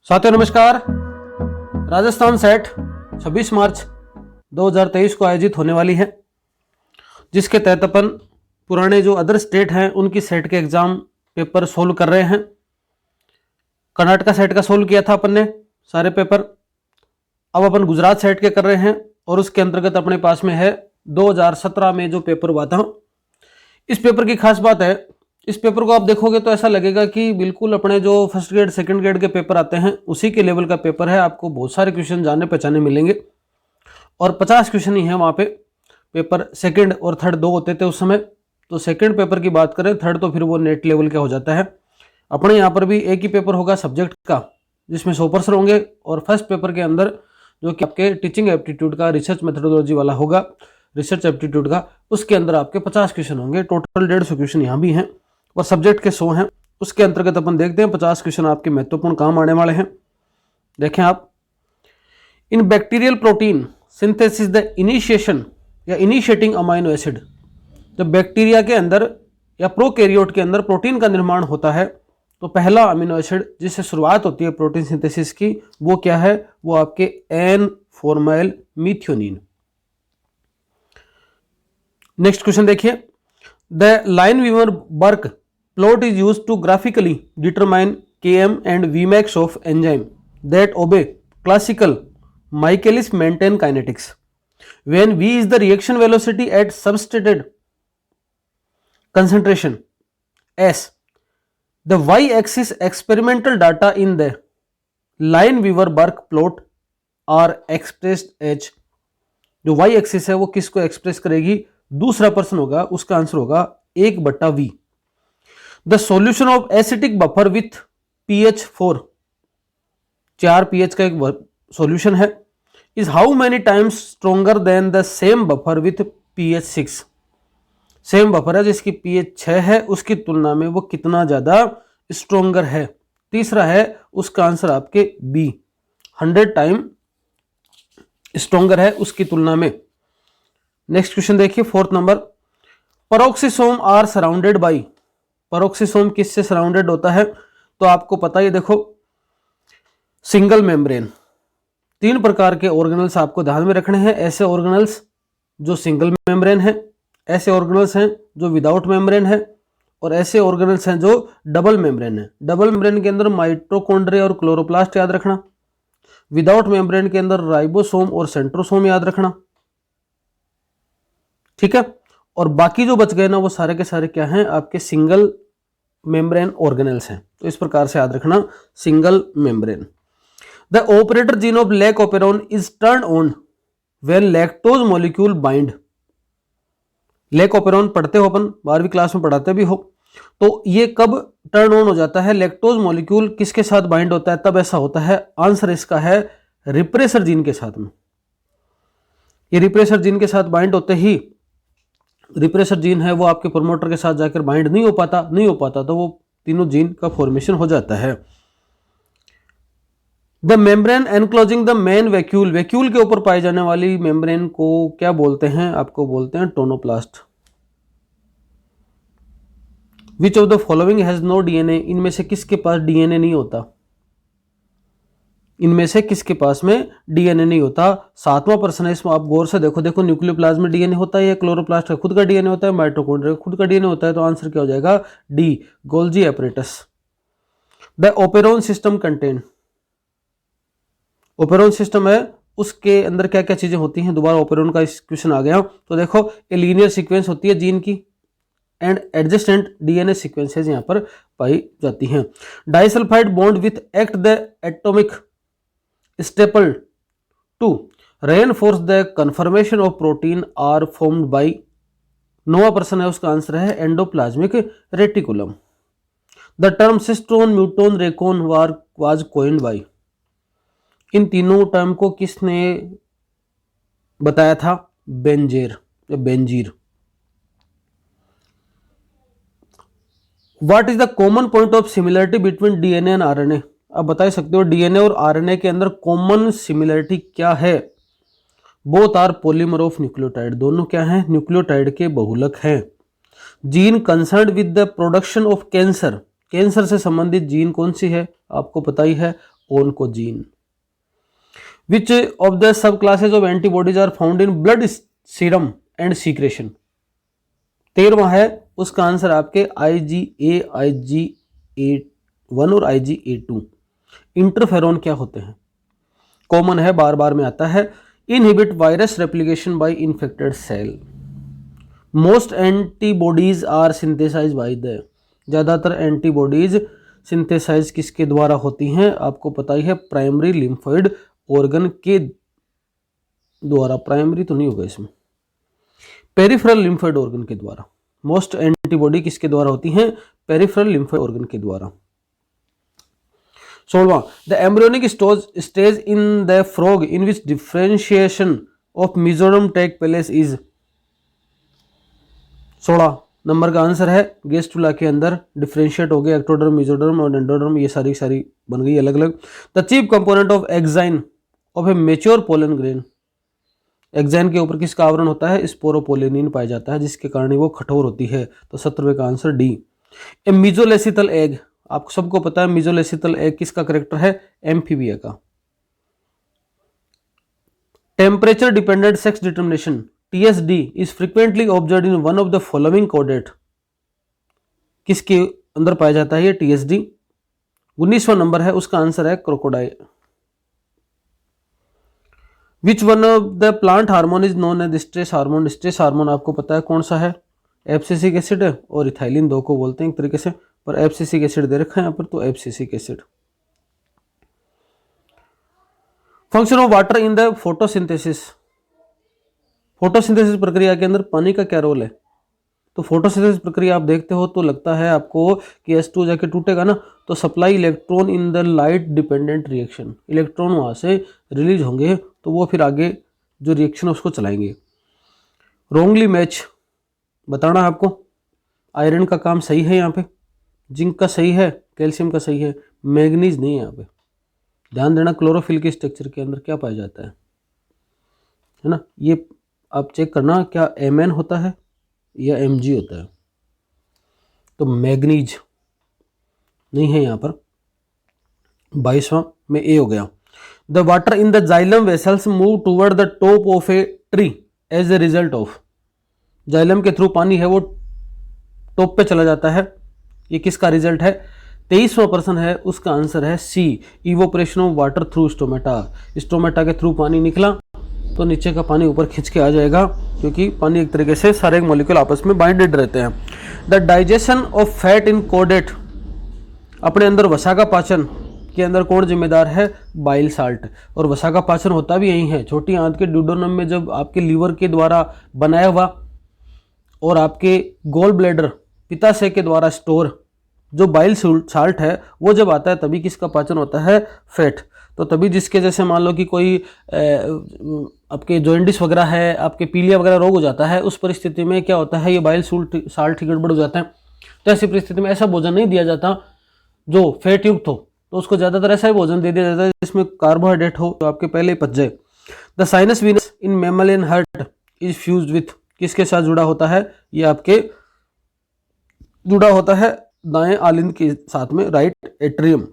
साथियों नमस्कार। राजस्थान सेट 26 मार्च 2023 को आयोजित होने वाली है, जिसके तहत अपन पुराने जो अदर स्टेट हैं उनकी सेट के एग्जाम पेपर सोल्व कर रहे हैं। कर्नाटका सेट का सोल्व किया था अपन ने सारे पेपर। अब अपन गुजरात सेट के कर रहे हैं और उसके अंतर्गत अपने पास में है 2017 में जो पेपर हुआ था। इस पेपर की खास बात है, इस पेपर को आप देखोगे तो ऐसा लगेगा कि बिल्कुल अपने जो फर्स्ट ग्रेड सेकंड ग्रेड के पेपर आते हैं उसी के लेवल का पेपर है। आपको बहुत सारे क्वेश्चन जाने पहचाने मिलेंगे और 50 क्वेश्चन ही है वहाँ पे। पेपर सेकंड और थर्ड दो होते थे उस समय, तो सेकंड पेपर की बात करें, थर्ड तो फिर वो नेट लेवल का हो जाता है। अपने यहाँ पर भी एक ही पेपर होगा सब्जेक्ट का, जिसमें 100% होंगे, और फर्स्ट पेपर के अंदर जो कि आपके टीचिंग एप्टीट्यूड का रिसर्च मेथोडोलॉजी वाला होगा, रिसर्च एप्टीट्यूड का, उसके अंदर आपके 50 क्वेश्चन होंगे। टोटल 150 क्वेश्चन यहाँ भी हैं और सब्जेक्ट के 100 हैं। उसके अंतर्गत अपन देखते हैं 50 क्वेश्चन आपके महत्वपूर्ण काम आने वाले हैं। देखें आप, इन bacterial protein synthesis the initiation या इनिशिएटिंग अमाइनो एसिड। जब बैक्टीरिया के अंदर या प्रोकैरियोट के अंदर प्रोटीन का निर्माण होता है तो पहला अमीनो एसिड जिससे शुरुआत होती है प्रोटीन सिंथेसिस की, वो क्या है? वो आपके N formyl methionine. Next question देखिए, the Lineweaver Burk plot is used to graphically determine Km and Vmax of enzyme that obey classical Michaelis Menten kinetics when V is the reaction velocity at substrated concentration S. The y-axis experimental data in the Lineweaver Burke plot are expressed as, जो y-axis है वो किसको express करेगी? दूसरा person होगा, उसका answer होगा 1/v। The solution of acetic buffer with pH 4, 4 pH का एक सॉल्यूशन है, is how many times stronger then the same buffer with pH 6। Same buffer है जिसकी pH 6 है, उसकी तुलना में वो कितना ज्यादा स्ट्रोंगर है? तीसरा है, उसका आंसर आपके बी, 100 टाइम स्ट्रोंगर है उसकी तुलना में। नेक्स्ट क्वेश्चन देखिए, 4th number, peroxisome are surrounded by. Peroxisome किससे सराउंडेड होता है? तो आपको पता ही, देखो, सिंगल मेम्ब्रेन। 3 प्रकार के ऑर्गेनल्स आपको ध्यान में रखने हैं। ऐसे ऑर्गेनल्स जो सिंगल मेम्ब्रेन है, ऐसे ऑर्गेनल्स हैं जो विदाउट मेम्ब्रेन है, और ऐसे ऑर्गेनल्स हैं जो डबल मेम्ब्रेन है। डबल मेम्ब्रेन के अंदर माइटोकॉन्ड्रिया और क्लोरोप्लास्ट याद रखना, विदाउट मेम्ब्रेन के अंदर राइबोसोम और सेंट्रोसोम याद रखना, ठीक है। और बाकी जो बच गए ना, वो सारे के सारे क्या हैं? आपके सिंगल मेम्ब्रेन ऑर्गेनल्स हैं। तो इस प्रकार से याद रखना, single membrane. The operator gene of lac operon is turn on when lactose molecule bind. Lac operon पढ़ते हो अपन, 12वीं क्लास में पढ़ाते भी हो, तो ये कब टर्न ऑन हो जाता है? लैक्टोज मॉलिक्यूल किसके साथ बाइंड होता है तब ऐसा होता है? आंसर इसका है रिप्रेसर जीन के साथ में। ये रिप्रेसर जीन के साथ बाइंड होते ही, रिप्रेसर जीन है वो आपके प्रोमोटर के साथ जाकर बाइंड नहीं हो पाता, तो वो तीनों जीन का फॉर्मेशन हो जाता है। The membrane enclosing the main vacuole, vacuole के ऊपर पाई जाने वाली मेम्ब्रेन को क्या बोलते हैं? आपको बोलते हैं tonoplast. Which of the following has no DNA, इनमें से किसके पास डीएनए नहीं होता? इनमें से किसके पास में डीएनए नहीं होता? 7वां प्रश्न है, इसमें आप गौर से देखो, न्यूक्लियोप्लाज्म में डीएनए होता है या क्लोरोप्लास्ट का खुद का डीएनए होता है, माइटोकॉन्ड्रिया का खुद का डीएनए होता है? तो आंसर क्या हो जाएगा? D, Golgi apparatus. The operon system contain, operon system है उसके अंदर क्या क्या चीजें होती हैं? दोबारा ओपेरोन का इस क्वेश्चन आ गया, तो देखो, ए लीनियर सीक्वेंस होती है जीन की एंड एडजेसेंट डीएनए सीक्वेंसेज यहां पर पाई जाती हैं। Disulphide bond with act the atomic staple to reinforce the conformation of protein are formed by, 9वां प्रश्न है उसका आंसर है endoplasmic reticulum. The term cistron म्यूटोन रेकोन was coined by, इन तीनों टर्म को किसने बताया था? Benazir. What is the common point of similarity between DNA and RNA? आप बता सकते हो डीएनए और आरएनए के अंदर कॉमन सिमिलरिटी क्या है? Both are polymer of nucleotide, दोनों क्या हैं? न्यूक्लियोटाइड के बहुलक हैं। Gene concerned with the production of cancer, cancer से संबंधित जीन कौन सी है? आपको पता ही है, oncogene. Which of the sub classes of antibodies are found in blood serum and secretion. 13वां है, उसका आंसर आपके IgA, IgA1 और IgA2। इंटरफेरोन क्या होते हैं? कॉमन है, बार बार में आता है। Inhibit virus replication by infected cell. Most antibodies are synthesize by the. ज्यादातर एंटीबॉडीज सिंथेसाइज किसके द्वारा होती हैं? आपको पता ही है, प्राइमरी लिम्फोइड ऑर्गन के द्वारा। प्राइमरी तो नहीं होगा इसमें, पेरिफेरल लिम्फोइड ऑर्गन के द्वारा। मोस्ट एंटीबॉडी किसके द्वारा होती हैं? पेरिफेरल लिम्फोइड ऑर्गन के द्वारा। 16वां, the embryonic stage in the frog in which differentiation of mesoderm take place is. 16 नंबर का आंसर है, गेस्टुला के अंदर डिफरेंशिएट हो गए एक्टोडर्म, मेसोडर्म और एंडोडर्म, ये सारी बन गई अलग अलग। The chief component of exine of a mature pollen grain. Exine के ऊपर किसका आवरण होता है? स्पोरोपोलिनिन पाया जाता है, जिसके कारण वो कठोर होती है। तो 17वें का आंसर डी। ए मीजोलेसिथल एग, आपको सबको पता है मीजोलेसिथल एग किसका करेक्टर है? एम्फीबिया का। Temperature dependent sex determination TSD is frequently observed in one of the following caudate. किसके अंदर पाया जाता है ये TSD? 19वां नंबर है, उसका आंसर है crocodile. Which one of the plant hormone is known as stress hormone. Stress hormone आपको पता है कौन सा है? एब्सिसिक एसिड और इथाइलिन, दो को बोलते हैं एक तरीके से, पर एब्सिसिक एसिड दे रखा है यहाँ पर, तो abscisic acid. Function of water in the photosynthesis. Photosynthesis प्रक्रिया के अंदर पानी का क्या रोल है? तो फोटोसिंथेसिस प्रक्रिया आप देखते हो तो लगता है आपको कि H2 जाके टूटेगा ना, तो supply electron in the light dependent reaction. Electron वहां से रिलीज होंगे तो वो फिर आगे जो रिएक्शन है उसको चलाएंगे। रोंगली मैच बताना आपको। आयरन का काम सही है यहाँ पे, जिंक का सही है, कैल्शियम का सही है, मैग्नीज नहीं है यहाँ पे। ध्यान देना, क्लोरोफिल के स्ट्रक्चर के अंदर क्या पाया जाता है ना, ये आप चेक करना, क्या Mn होता है या Mg होता है? तो मैग्नीज नहीं है यहाँ पर। 22वां में ए हो गया। The water in the xylem vessels move toward the top of a tree as a result of. Xylem के थ्रू पानी है वो टॉप पे चला जाता है, ये किसका रिजल्ट है? 23वां प्रश्न है, उसका आंसर है C, evaporation of water through stomata. Stomata के थ्रू पानी निकला तो नीचे का पानी ऊपर खींच के आ जाएगा, क्योंकि पानी एक तरीके से सारे मॉलिक्यूल आपस में बाइंडेड रहते हैं। The digestion of fat in caudate, अपने अंदर वसा का पाचन के अंदर कौन जिम्मेदार है? Bile salt. और वसा का पाचन होता भी यही है, छोटी आंत के ड्यूडेनम में, जब आपके लीवर के द्वारा बनाया हुआ और आपके गोल ब्लैडर पित्ताशय के द्वारा स्टोर जो बाइल साल्ट है वो जब आता है तभी किसका पाचन होता है? फैट। तो तभी जिसके जैसे मान लो कि कोई आपके जॉइंडिस वगैरह है, आपके पीलिया वगैरह रोग हो जाता है, उस परिस्थिति में क्या होता है? ये बाइल साल्ट गड़बड़ हो जाता है। तो ऐसी परिस्थिति में ऐसा भोजन नहीं दिया जाता जो फैट युक्त हो, तो उसको ज्यादातर ऐसा ही भोजन दे दिया जाता है जिसमें कार्बोहाइड्रेट हो, जो आपके पहले ही पच जाए। The sinus venosus in mammalian heart is fused with, किसके साथ जुड़ा होता है? ये आपके जुड़ा होता है दाएं आलिंद के साथ में, right atrium.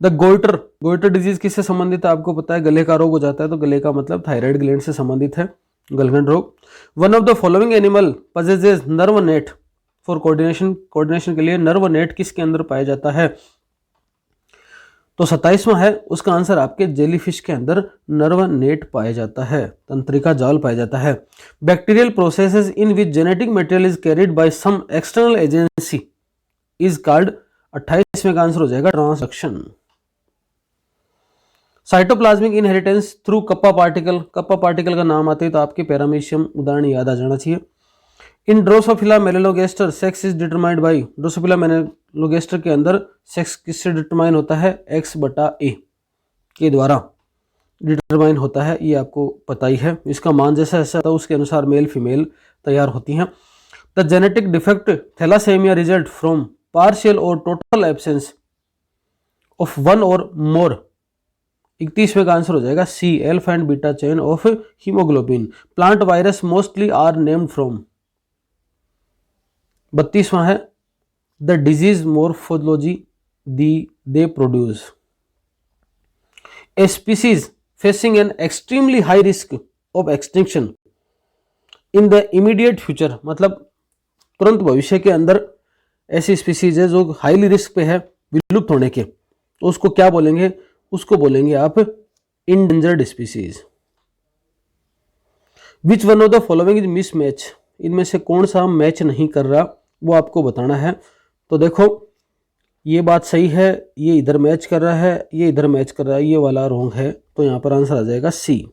The goitre disease किससे संबंधित है? आपको पता है गले का रोग हो जाता है, तो गले का मतलब थायराइड ग्लैंड से संबंधित है, गलघन रोग। One of the following animal possesses nerve net for coordination के लिए नर्व नेट किसके अंदर पाया जाता है? तो 27वां है, उसका आंसर आपके जेलीफिश के अंदर नर्व नेट पाया जाता है, तंत्रिका जाल पाया जाता है। Bacterial processes in which genetic material is carried by some external agency is called. 28वें का आंसर हो जाएगा transduction. Cytoplasmic inheritance through kappa particle, kappa particle का नाम आते ही तो आपके पैरामीशियम उदाहरण याद आ जाना चाहिए। In Drosophila melanogaster sex is determined by, Drosophila melanogaster के अंदर सेक्स किससे डिटरमाइन होता है? X/A के द्वारा डिटरमाइन होता है, ये आपको पता ही है। इसका मान जैसा ऐसा था उसके अनुसार मेल फीमेल तैयार होती हैं। The genetic defect thalassaemia result from partial or total absence of one or more. 31वें का आंसर हो जाएगा C, alpha and beta chain of haemoglobin. Plant virus mostly are named from. 32वां है the disease morphology they produce. A species facing an extremely high risk of extinction in the immediate future, मतलब तुरंत भविष्य के अंदर ऐसी species है जो हाईली रिस्क पे है विलुप्त होने के, तो उसको क्या बोलेंगे? उसको बोलेंगे आप endangered species. Which one of the following is mismatch, इनमें से कौन सा मैच नहीं कर रहा वो आपको बताना है। तो देखो ये बात सही है, ये इधर मैच कर रहा है, ये इधर मैच कर रहा है, ये वाला रॉन्ग है, तो यहाँ पर आंसर आ जाएगा C.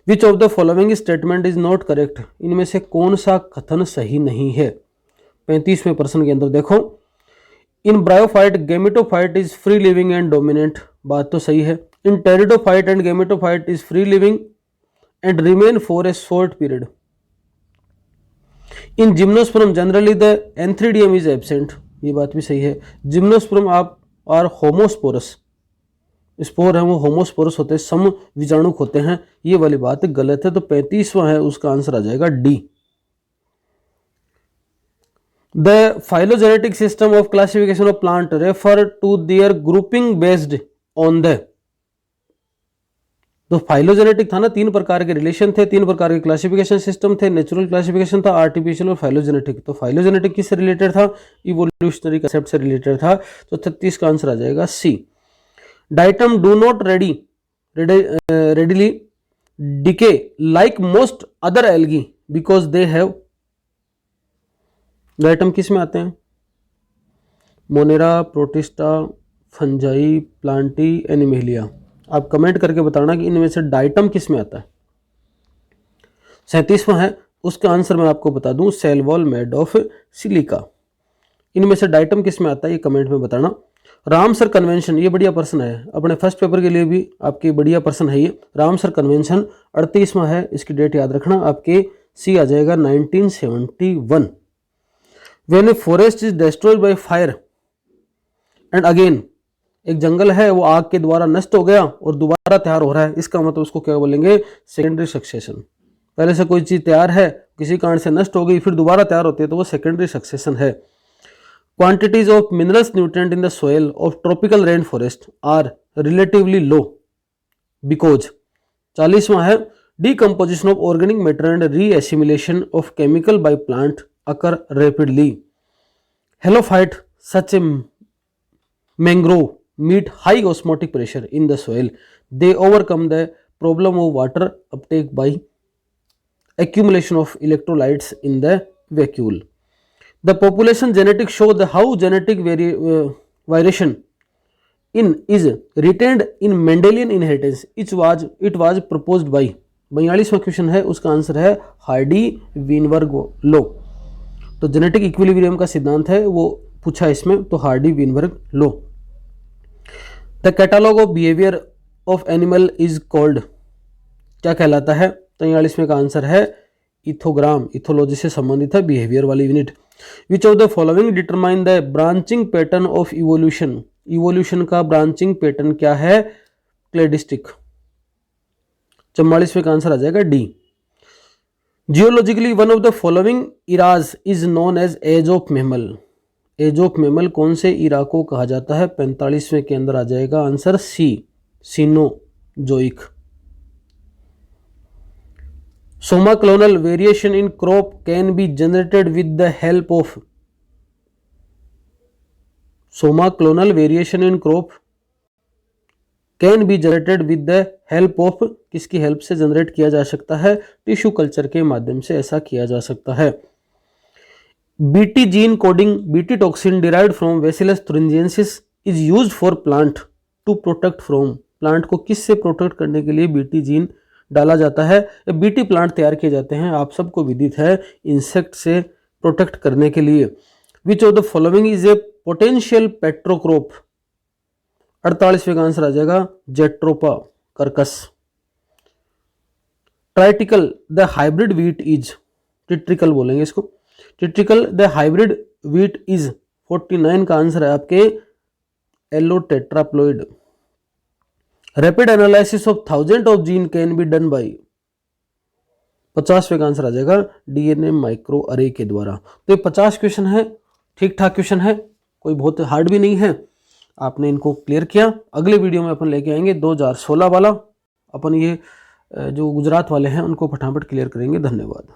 Which of the following statement is not correct, इनमें से कौन सा कथन सही नहीं है? 35वें प्रश्न के अंदर देखो, in bryophyte gametophyte is free living and dominant, बात तो सही है। In pteridophyte and gametophyte is free living and remain for a short period. In gymnosperm generally the antheridium is absent, ये बात भी सही है। जिम्नोस्पर्म आप और होमोस्पोरस, स्पोर है वो होमोस्पोरस होते हैं, सम विजाणुक होते हैं, ये वाली बात गलत है। तो 35वां है, उसका आंसर आ जाएगा D. The phylogenetic system of classification of plant refer to their grouping based on the, तो फाइलोजेनेटिक था ना, 3 प्रकार के रिलेशन थे, 3 प्रकार के क्लासिफिकेशन सिस्टम थे, नेचुरल क्लासिफिकेशन था, आर्टिफिशियल और फाइलोजेनेटिक। तो फाइलोजेनेटिक किससे रिलेटेड था? इवोल्यूशनरी कंसेप्ट से रिलेटेड था। तो 36 का आंसर आ जाएगा C. Diatom do not readily decay like most other algae because they have, diatom किस में आते हैं? Monera, Protista, Fungi, Plantae, Animalia. आप कमेंट करके बताना कि इनमें से डाइटम किस में आता है। 37वां है, उसका आंसर मैं आपको बता दूं, cell wall made of silica. इनमें से डाइटम किस में आता है ये कमेंट में बताना। रामसर कन्वेंशन, ये बढ़िया प्रश्न है, अपने फर्स्ट पेपर के लिए भी आपकी बढ़िया प्रश्न है ये। रामसर कन्वेंशन 38वां है, इसकी डेट याद रखना, आपके सी आ जाएगा 1971। When a forest is destroyed by fire and again, एक जंगल है वो आग के द्वारा नष्ट हो गया और दोबारा तैयार हो रहा है, इसका मतलब उसको क्या बोलेंगे? Secondary succession. पहले से कोई चीज तैयार है, किसी कारण से नष्ट हो गई, फिर दोबारा तैयार होती है, तो वो सेकेंडरी सक्सेशन है। Quantities of minerals nutrient in the soil of tropical rain forest are relatively low because. 40वां है, decomposition of organic matter and reassimilation of chemical by plant occur rapidly. Halophyte such a mangrove meet high osmotic pressure in the soil. They overcome the problem of water uptake by accumulation of electrolytes in the vacuole. The population genetics show the how genetic variation in is retained in Mendelian inheritance. It was proposed by, 42वां question है, उसका answer है Hardy Weinberg law. तो genetic equilibrium का सिद्धांत है वो पूछा इसमें, तो Hardy Weinberg law. The catalogue of behaviour of animal is called, क्या कहलाता है? 43वें का आंसर है इथोग्राम, इथोलॉजी से संबंधित है, बिहेवियर वाली unit. Which of the following determine the branching pattern of evolution, evolution का ब्रांचिंग पैटर्न क्या है? क्लेडिस्टिक। 44वें का आंसर आ जाएगा D. Geologically one of the following eras is known as age of mammal, age of mammal कौन से इरा को कहा जाता है? 45वें के अंदर आ जाएगा answer C, cenozoic. Somaclonal variation in crop can be generated with the help of, somaclonal variation in crop can be generated with the help of, किसकी हेल्प से जनरेट किया जा सकता है? टिश्यू कल्चर के माध्यम से ऐसा किया जा सकता है। BT gene coding, BT toxin derived from bacillus thuringiensis is used for plant to protect from, प्लांट को किससे प्रोटेक्ट करने के लिए बीटी जीन डाला जाता है? बीटी प्लांट तैयार किए जाते हैं, आप सबको विदित है, इंसेक्ट से प्रोटेक्ट करने के लिए। Which of the following is a potential petrocrop? 48वें का आंसर आ जाएगा jatropha curcas. Triticale the hybrid wheat is, triticale बोलेंगे इसको, triticale the hybrid wheat is, 49 का आंसर है आपके allotetraploid. Rapid analysis of 1000 of gene can be done by, 50वें का आंसर आ जाएगा डीएनए माइक्रो अरे के द्वारा। तो ये 50 क्वेश्चन है, ठीक ठाक क्वेश्चन है, कोई बहुत हार्ड भी नहीं है। आपने इनको क्लियर किया। अगले वीडियो में अपन लेके आएंगे 2016 वाला, अपन ये जो गुजरात वाले हैं उनको फटाफट क्लियर करेंगे। धन्यवाद।